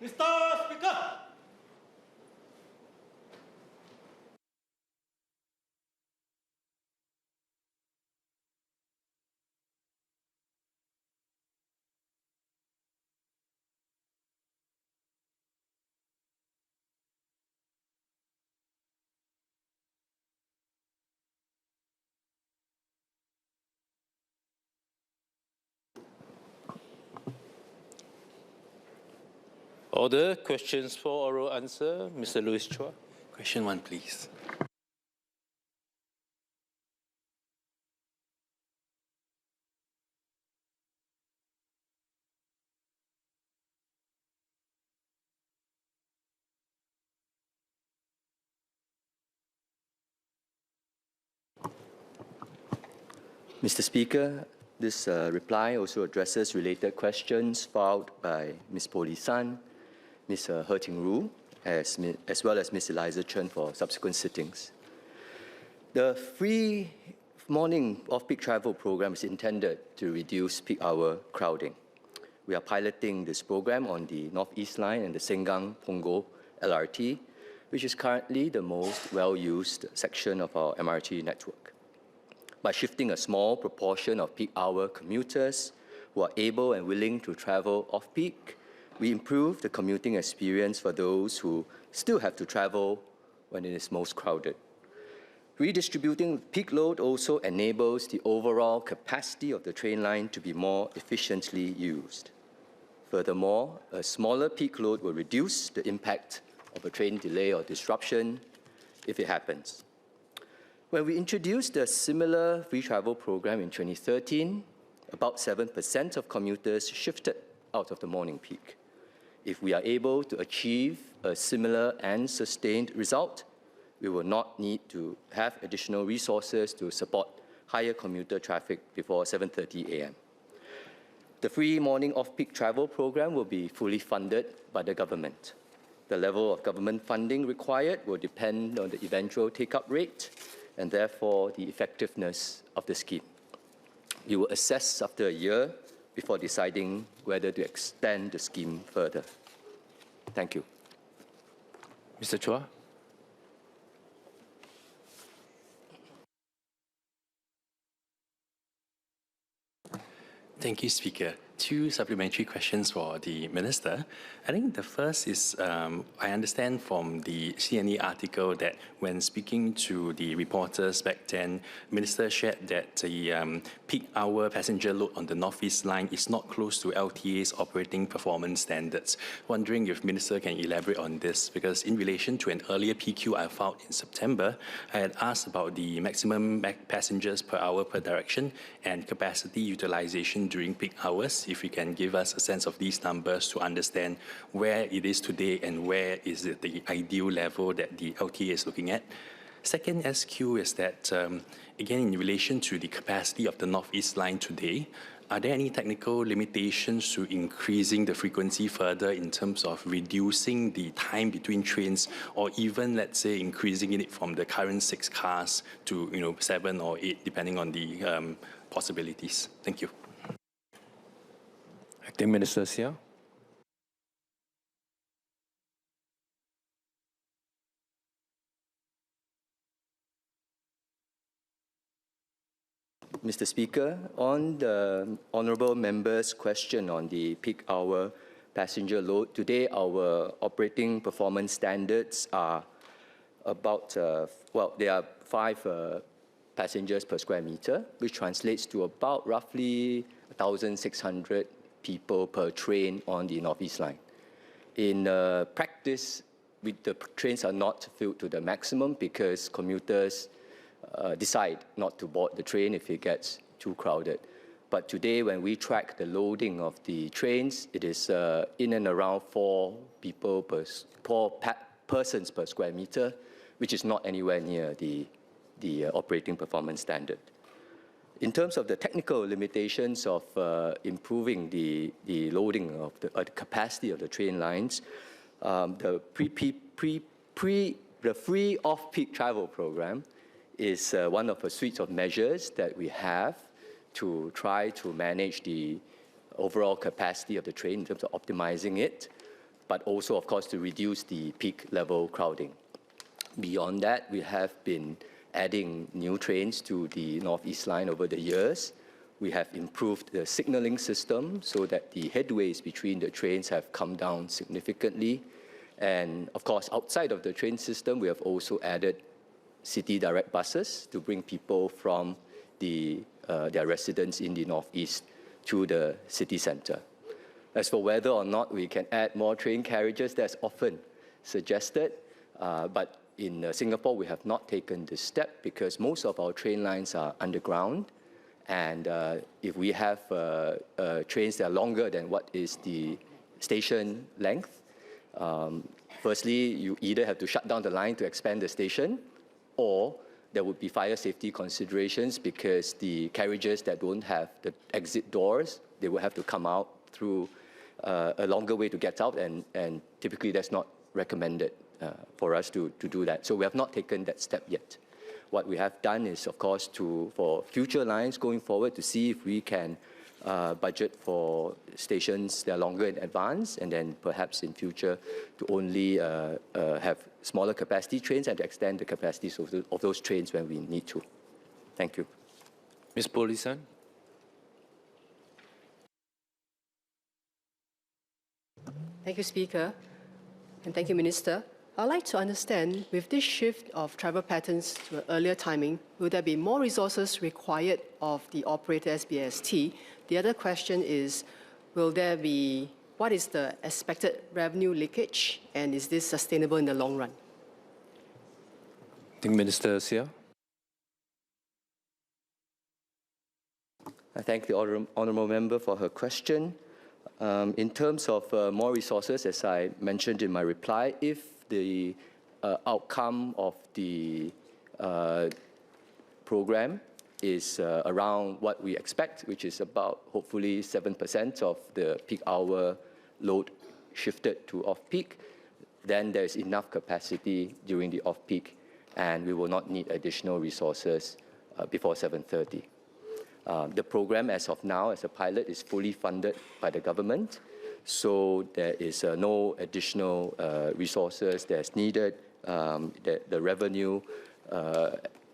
Mr. Speaker. Order. Questions for oral answer. Mr. Louis Chua. Question 1, please. Mr. Speaker, this reply also addresses related questions filed by Ms. Poli San, Ms. He Ting-ru, as well as Ms. Eliza Chen for subsequent sittings. The free morning off-peak travel program is intended to reduce peak hour crowding. We are piloting this program on the North-East Line and the Sengkang-Punggol LRT, which is currently the most well-used section of our MRT network. By shifting a small proportion of peak hour commuters who are able and willing to travel off-peak, we improve the commuting experience for those who still have to travel when it is most crowded. Redistributing peak load also enables the overall capacity of the train line to be more efficiently used. Furthermore, a smaller peak load will reduce the impact of a train delay or disruption if it happens. When we introduced a similar free travel program in 2013, about 7% of commuters shifted out of the morning peak. If we are able to achieve a similar and sustained result, we will not need to have additional resources to support higher commuter traffic before 7:30 a.m. The free morning off-peak travel program will be fully funded by the government. The level of government funding required will depend on the eventual take-up rate and therefore the effectiveness of the scheme. We will assess after a year before deciding whether to extend the scheme further. Thank you. Mr. Chua. Thank you, Speaker. 2 supplementary questions for the Minister. I think the first is, I understand from the CNE article that when speaking to the reporters back then, Minister shared that the peak hour passenger load on the North-East Line is not close to LTA's operating performance standards. Wondering if Minister can elaborate on this, because in relation to an earlier PQ I filed in September, I had asked about the maximum passengers per hour per direction and capacity utilization during peak hours. If you can give us a sense of these numbers to understand where it is today and where is it the ideal level that the LTA is looking at. Second SQ is that, again, in relation to the capacity of the North-East Line today, are there any technical limitations to increasing the frequency further in terms of reducing the time between trains, or even, let's say, increasing it from the current 6 cars to 7 or 8, depending on the possibilities? Thank you. Acting Minister Siow. Mr. Speaker, on the honourable member's question on the peak hour passenger load, today our operating performance standards are about, there are 5 passengers per square meter, which translates to about roughly 1,600 people per train on the North-East Line. In practice, the trains are not filled to the maximum because commuters decide not to board the train if it gets too crowded. But today, when we track the loading of the trains, it is in and around 4 persons per square meter, which is not anywhere near the operating performance standard. In terms of the technical limitations of improving the loading of the capacity of the train lines, the free off-peak travel program is one of a suite of measures that we have to try to manage the overall capacity of the train in terms of optimizing it. but also, of course, to reduce the peak level crowding. Beyond that, we have been adding new trains to the Northeast Line over the years. We have improved the signaling system so that the headways between the trains have come down significantly. And of course, outside of the train system, we have also added city direct buses to bring people from their residence in the Northeast to the city center. As for whether or not we can add more train carriages, that's often suggested, but in Singapore, we have not taken this step because most of our train lines are underground. And if we have trains that are longer than what is the station length, firstly, you either have to shut down the line to expand the station, or there would be fire safety considerations because the carriages that don't have the exit doors, they will have to come out through a longer way to get out, and typically that's not recommended for us to do that. So we have not taken that step yet. What we have done is, of course, for future lines going forward, to see if we can budget for stations that are longer in advance, and then perhaps in future to only have smaller capacity trains and to extend the capacities of those trains when we need to. Thank you. Ms. Polisan. Thank you, Speaker, and thank you, Minister. I'd like to understand, with this shift of travel patterns to an earlier timing, will there be more resources required of the operator SBST? The other question is, what is the expected revenue leakage, and is this sustainable in the long run? I think Minister Siow. I thank the honourable member for her question. In terms of more resources, as I mentioned in my reply, if the outcome of the program is around what we expect, which is about hopefully 7% of the peak hour load shifted to off-peak, then there's enough capacity during the off-peak, and we will not need additional resources before 7:30. The program as of now, as a pilot, is fully funded by the government, so there is no additional resources that's needed. The revenue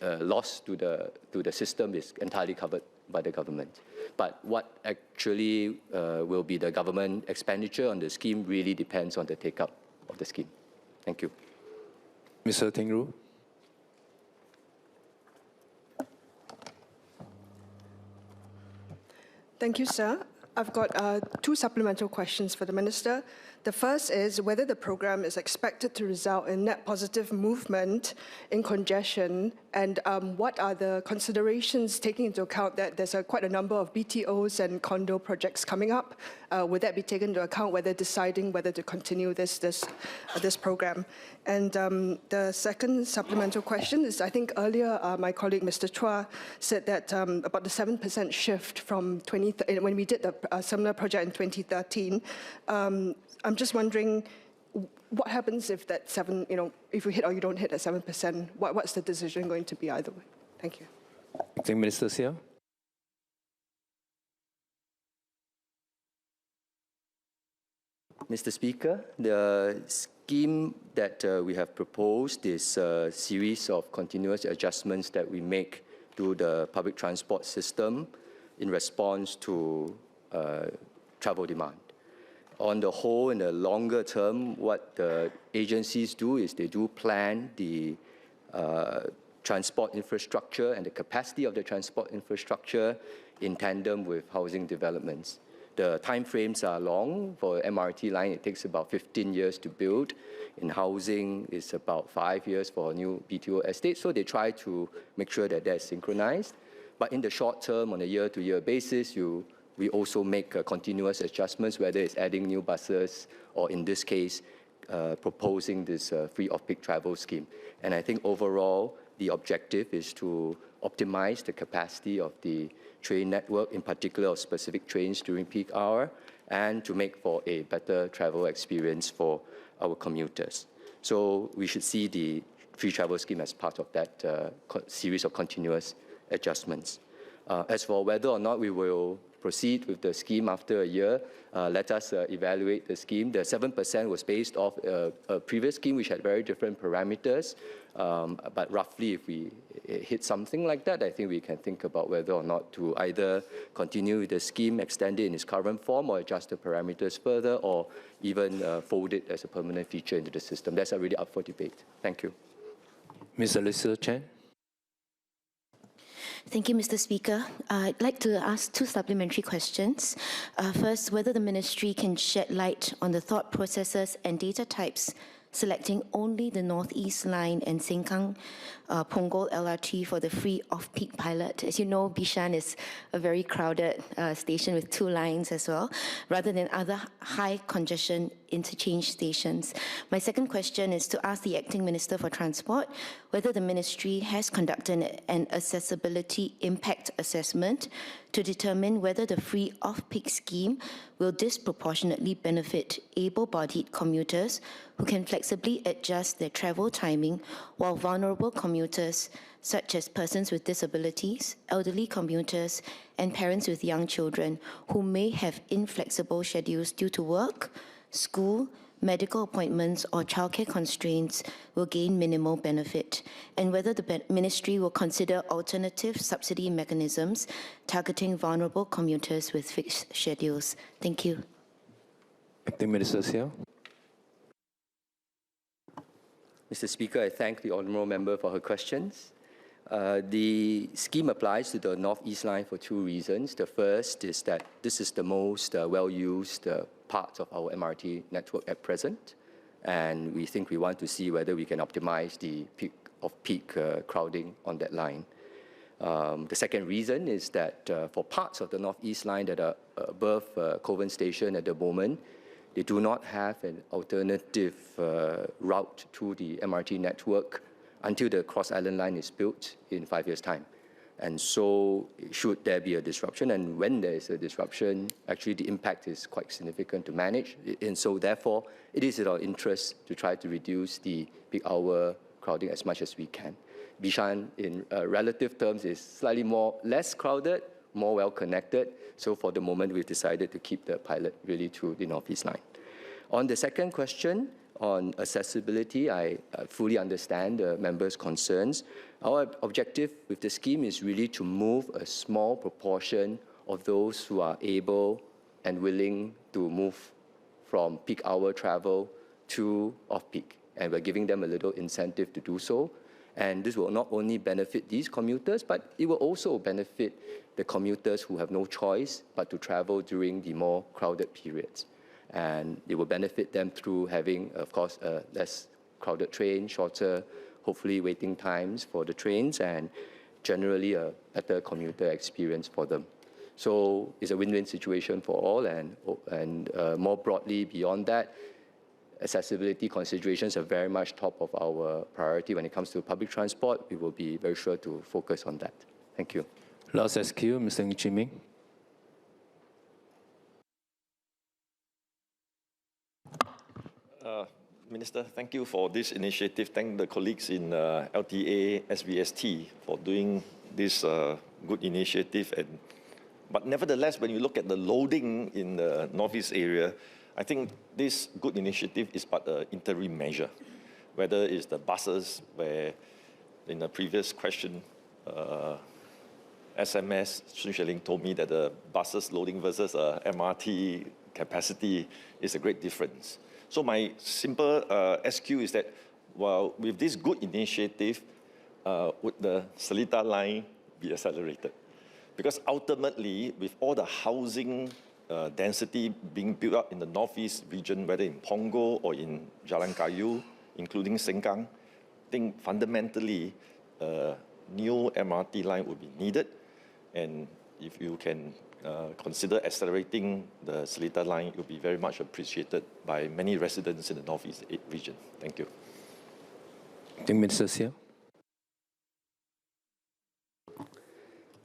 loss to the system is entirely covered by the government. But what actually will be the government expenditure on the scheme really depends on the take-up of the scheme. Thank you. Mr. Teng Roo. Thank you, sir. I've got two supplemental questions for the Minister. The first is whether the program is expected to result in net positive movement in congestion, and what are the considerations taking into account that there's quite a number of BTOs and condo projects coming up? Would that be taken into account whether deciding whether to continue this program? And the second supplemental question is, I think earlier my colleague Mr. Chua said that about the 7% shift from when we did the similar project in 2013. I'm just wondering, what happens if that if you hit or you don't hit at 7%? What's the decision going to be either way? Thank you. I think Minister Siow. Mr. Speaker, the scheme that we have proposed is a series of continuous adjustments that we make to the public transport system in response to travel demand. On the whole, in the longer term, what the agencies do is they do plan the transport infrastructure and the capacity of the transport infrastructure in tandem with housing developments. The timeframes are long. For MRT line, it takes about 15 years to build. In housing, it's about 5 years for a new BTO estate. So they try to make sure that that's synchronized. But in the short term, on a year-to-year basis, we also make continuous adjustments, whether it's adding new buses or, in this case, proposing this free off-peak travel scheme. And I think overall, the objective is to optimize the capacity of the train network, in particular of specific trains during peak hour, and to make for a better travel experience for our commuters. So we should see the free travel scheme as part of that series of continuous adjustments. As for whether or not we will proceed with the scheme after a year. Let us evaluate the scheme. The 7% was based off a previous scheme which had very different parameters. But roughly, if we hit something like that, I think we can think about whether or not to either continue with the scheme, extend it in its current form, or adjust the parameters further, or even fold it as a permanent feature into the system. That's already up for debate. Thank you. Ms. Solicitor Chen. Thank you, Mr. Speaker. I'd like to ask two supplementary questions. First, whether the ministry can shed light on the thought processes and data types selecting only the Northeast Line and Sengkang-Punggol LRT for the free off-peak pilot. As you know, Bishan is a very crowded station with 2 lines as well, rather than other high congestion interchange stations. My second question is to ask the Acting Minister for Transport whether the ministry has conducted an accessibility impact assessment to determine whether the free off-peak scheme will disproportionately benefit able-bodied commuters who can flexibly adjust their travel timing, while vulnerable commuters, such as persons with disabilities, elderly commuters, and parents with young children who may have inflexible schedules due to work, school, medical appointments, or childcare constraints, will gain minimal benefit, and whether the ministry will consider alternative subsidy mechanisms targeting vulnerable commuters with fixed schedules. Thank you. Acting Minister Siow. Mr. Speaker, I thank the honourable member for her questions. The scheme applies to the North-East Line for 2 reasons. The first is that this is the most well-used part of our MRT network at present, and we think we want to see whether we can optimize the peak crowding on that line. The second reason is that for parts of the North-East Line that are above Kovan Station at the moment, they do not have an alternative route to the MRT network until the Cross Island Line is built in 5 years' time. And so should there be a disruption, and when there is a disruption, actually the impact is quite significant to manage. And so therefore, it is in our interest to try to reduce the peak hour crowding as much as we can. Bishan, in relative terms, is slightly less crowded, more well-connected. So for the moment, we've decided to keep the pilot really to the North-East Line. On the second question, on accessibility, I fully understand the members' concerns. Our objective with the scheme is really to move a small proportion of those who are able and willing to move from peak hour travel to off-peak. And we're giving them a little incentive to do so. And this will not only benefit these commuters, but it will also benefit the commuters who have no choice but to travel during the more crowded periods. And it will benefit them through having, of course, a less crowded train, shorter, hopefully, waiting times for the trains, and generally a better commuter experience for them. So it's a win-win situation for all, and more broadly beyond that, accessibility considerations are very much top of our priority when it comes to public transport. We will be very sure to focus on that. Thank you. Last SQ, Mr. Ng Chee Meng. Minister, thank you for this initiative. Thank the colleagues in LTA, SVST for doing this good initiative. But nevertheless, when you look at the loading in the Northeast area, I think this good initiative is but an interim measure. Whether it's the buses, where in the previous question, SMS, Sun Xueling told me that the buses loading versus MRT capacity is a great difference. So my simple SQ is that, well, with this good initiative, would the Seletar line be accelerated? Because ultimately, with all the housing density being built up in the Northeast region, whether in Punggol or in Jalan Kayu, including Sengkang, I think fundamentally, new MRT line would be needed. And if you can consider accelerating the Seletar line, it will be very much appreciated by many residents in the Northeast region. Thank you. Acting Minister Siow.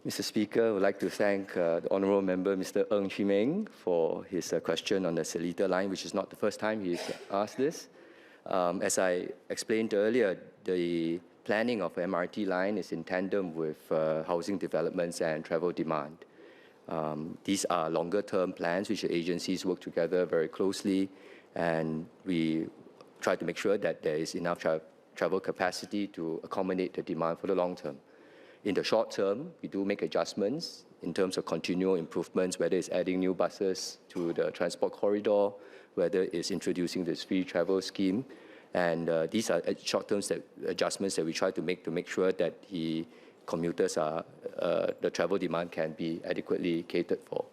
Mr. Speaker, I would like to thank the Honourable Member, Mr. Ng Chee Meng, for his question on the Seletar line, which is not the first time he's asked this. As I explained earlier, the planning of MRT line is in tandem with housing developments and travel demand. These are longer-term plans which the agencies work together very closely, and we try to make sure that there is enough travel capacity to accommodate the demand for the long term. In the short term, we do make adjustments in terms of continual improvements, whether it's adding new buses to the transport corridor, whether it's introducing this free travel scheme. And these are short-term adjustments that we try to make sure that the commuters the travel demand can be adequately catered for.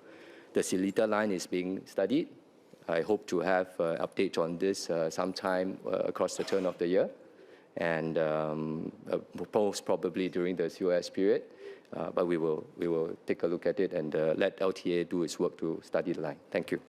The Seletar line is being studied. I hope to have an update on this sometime across the turn of the year, and most probably during the COS period. But we will take a look at it and let LTA do its work to study the line. Thank you.